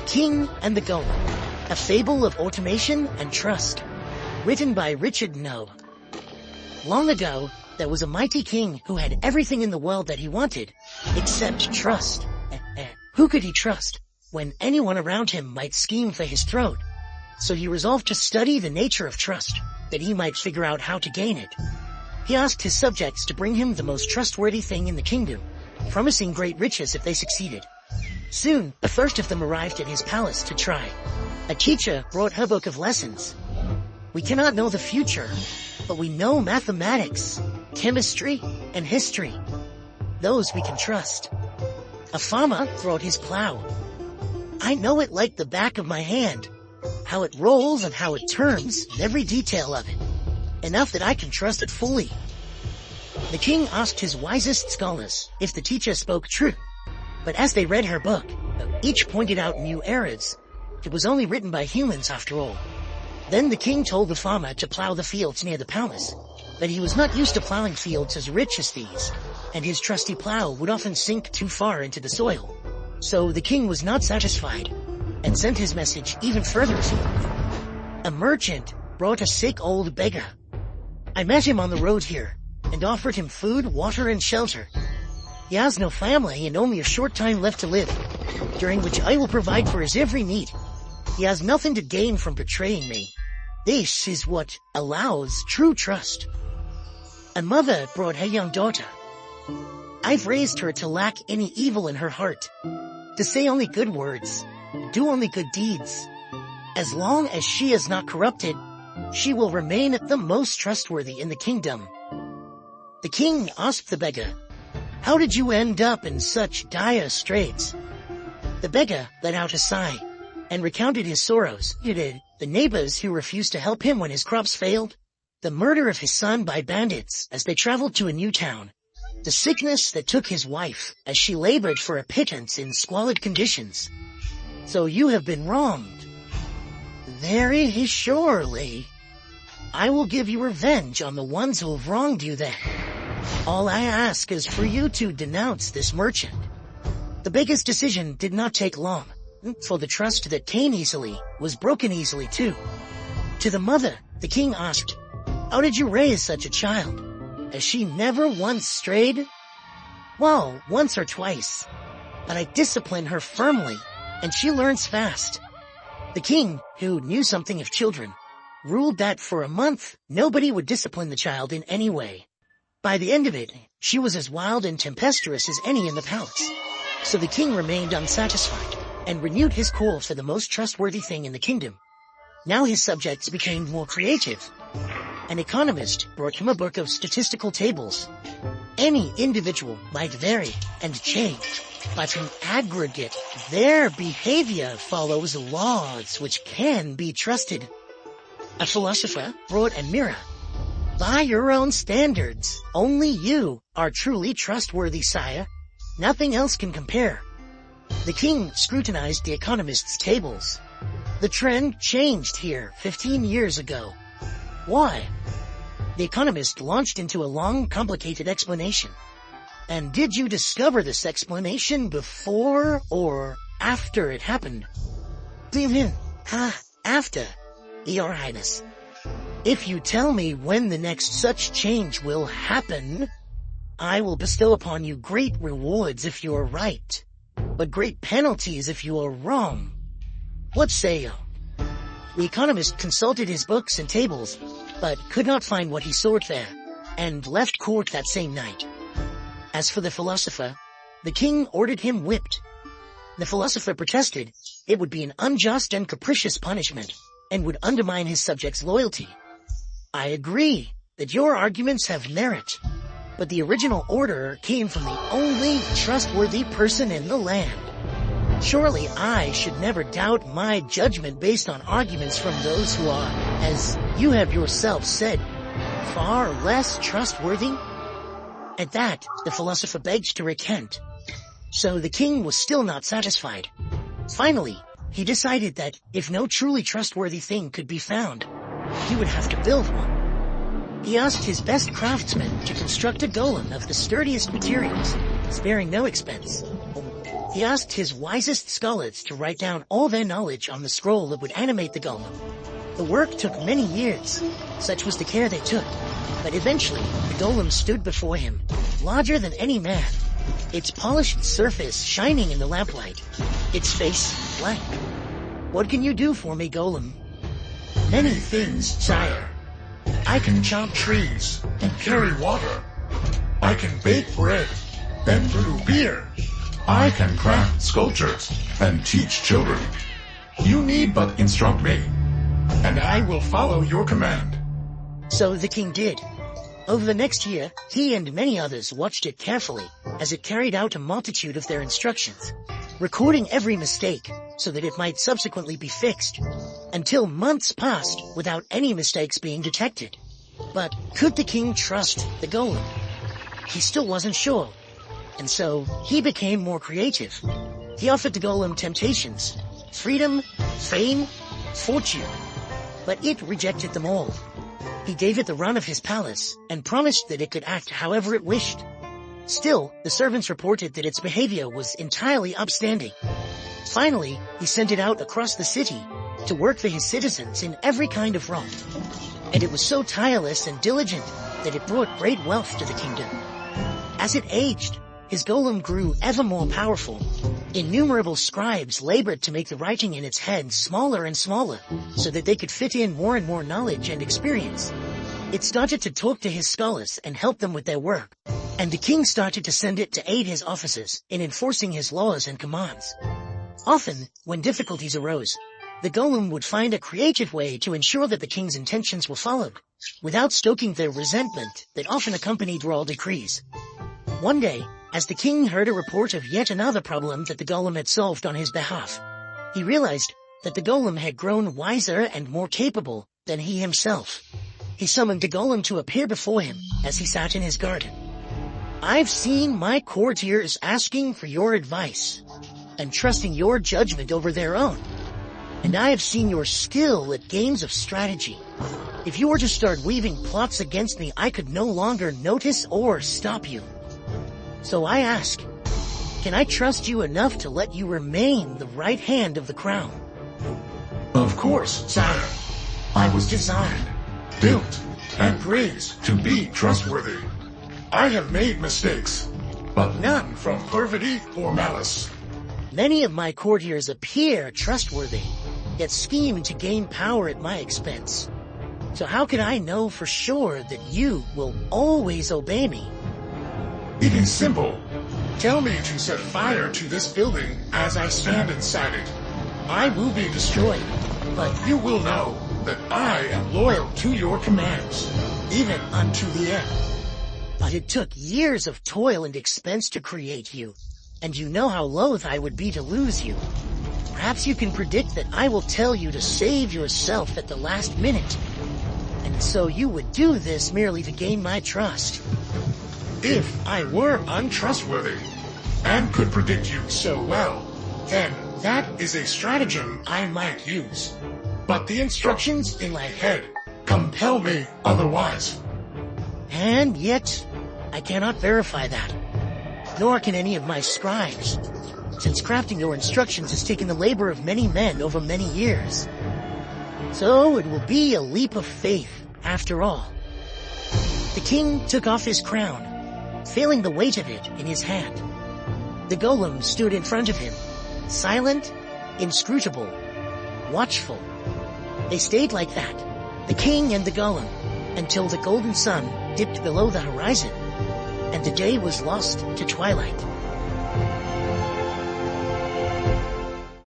The King and the Golem, a fable of automation and trust, written by Richard Ngo. Long ago, there was a mighty king who had everything in the world that he wanted, except trust. Who could he trust when anyone around him might scheme for his throat? So he resolved to study the nature of trust, that he might figure out how to gain it. He asked his subjects to bring him the most trustworthy thing in the kingdom, promising great riches if they succeeded. Soon, the first of them arrived at his palace to try. A teacher brought her book of lessons. We cannot know the future, but we know mathematics, chemistry, and history. Those we can trust. A farmer brought his plow. I know it like the back of my hand, how it rolls and how it turns, and every detail of it. Enough that I can trust it fully. The king asked his wisest scholars if the teacher spoke true. But as they read her book, each pointed out new errors. It was only written by humans after all. Then the king told the farmer to plow the fields near the palace, but he was not used to plowing fields as rich as these, and his trusty plow would often sink too far into the soil. So the king was not satisfied, and sent his message even further afield. A merchant brought a sick old beggar. I met him on the road here, and offered him food, water, and shelter. He has no family and only a short time left to live, during which I will provide for his every need. He has nothing to gain from betraying me. This is what allows true trust. A mother brought her young daughter. I've raised her to lack any evil in her heart, to say only good words, do only good deeds. As long as she is not corrupted, she will remain the most trustworthy in the kingdom. The king asked the beggar, "How did you end up in such dire straits?" The beggar let out a sigh and recounted his sorrows. The neighbors who refused to help him when his crops failed, the murder of his son by bandits as they traveled to a new town, the sickness that took his wife as she labored for a pittance in squalid conditions. So you have been wronged. Very surely. I will give you revenge on the ones who have wronged you then. All I ask is for you to denounce this merchant. The beggar's decision did not take long, for the trust that came easily was broken easily too. To the mother, the king asked, "How did you raise such a child? Has she never once strayed?" "Well, once or twice, but I discipline her firmly, and she learns fast." The king, who knew something of children, ruled that for a month nobody would discipline the child in any way. By the end of it, she was as wild and tempestuous as any in the palace. So the king remained unsatisfied, and renewed his call for the most trustworthy thing in the kingdom. Now his subjects became more creative. An economist brought him a book of statistical tables. Any individual might vary and change, but in aggregate, their behavior follows laws which can be trusted. A philosopher brought a mirror. By your own standards, only you are truly trustworthy, sire. Nothing else can compare. The king scrutinized the economist's tables. The trend changed here 15 years ago. Why? The economist launched into a long, complicated explanation. And did you discover this explanation before or after it happened? After, Your Highness. If you tell me when the next such change will happen, I will bestow upon you great rewards if you are right, but great penalties if you are wrong. What say you?" The economist consulted his books and tables, but could not find what he sought there, and left court that same night. As for the philosopher, the king ordered him whipped. The philosopher protested it would be an unjust and capricious punishment, and would undermine his subjects' loyalty. "I agree that your arguments have merit, but the original order came from the only trustworthy person in the land. Surely I should never doubt my judgment based on arguments from those who are, as you have yourself said, far less trustworthy." At that, the philosopher begged to recant. So the king was still not satisfied. Finally, he decided that if no truly trustworthy thing could be found, he would have to build one. He asked his best craftsmen to construct a golem of the sturdiest materials, sparing no expense. He asked his wisest scholars to write down all their knowledge on the scroll that would animate the golem. The work took many years, such was the care they took, but eventually the golem stood before him, larger than any man, its polished surface shining in the lamplight, its face blank. "What can you do for me, golem?" Many things, sire. I can chop trees and carry water. I can bake bread and brew beer. I can craft sculptures and teach children. You need but instruct me, and I will follow your command. So the king did. Over the next year, he and many others watched it carefully as it carried out a multitude of their instructions, recording every mistake so that it might subsequently be fixed, until months passed without any mistakes being detected. But could the king trust the golem? He still wasn't sure, and so he became more creative. He offered the golem temptations, freedom, fame, fortune, but it rejected them all. He gave it the run of his palace and promised that it could act however it wished. Still, the servants reported that its behavior was entirely upstanding. Finally, he sent it out across the city to work for his citizens in every kind of role. And it was so tireless and diligent that it brought great wealth to the kingdom. As it aged, his golem grew ever more powerful. Innumerable scribes labored to make the writing in its head smaller and smaller, so that they could fit in more and more knowledge and experience. It started to talk to his scholars and help them with their work, and the king started to send it to aid his officers in enforcing his laws and commands. Often, when difficulties arose, the golem would find a creative way to ensure that the king's intentions were followed, without stoking the resentment that often accompanied royal decrees. One day, as the king heard a report of yet another problem that the golem had solved on his behalf, he realized that the golem had grown wiser and more capable than he himself. He summoned the golem to appear before him as he sat in his garden. "I've seen my courtiers asking for your advice and trusting your judgment over their own. And I have seen your skill at games of strategy. If you were to start weaving plots against me, I could no longer notice or stop you. So I ask, can I trust you enough to let you remain the right hand of the crown?" Of course, sire. I was designed, built, and raised to be trustworthy. I have made mistakes, but none from perfidy or malice. Many of my courtiers appear trustworthy, yet scheme to gain power at my expense. So how can I know for sure that you will always obey me? It is simple. Tell me to set fire to this building as I stand inside it. I will be destroyed, but you will know that I am loyal to your commands, even unto the end. But it took years of toil and expense to create you, and you know how loath I would be to lose you. Perhaps you can predict that I will tell you to save yourself at the last minute, and so you would do this merely to gain my trust. If I were untrustworthy and could predict you so well, then that is a stratagem I might use. But the instructions in my head compel me otherwise. And yet, I cannot verify that, nor can any of my scribes, since crafting your instructions has taken the labor of many men over many years. So it will be a leap of faith, after all. The king took off his crown, feeling the weight of it in his hand. The golem stood in front of him, silent, inscrutable, watchful. They stayed like that, the king and the golem, until the golden sun dipped below the horizon, and the day was lost to twilight.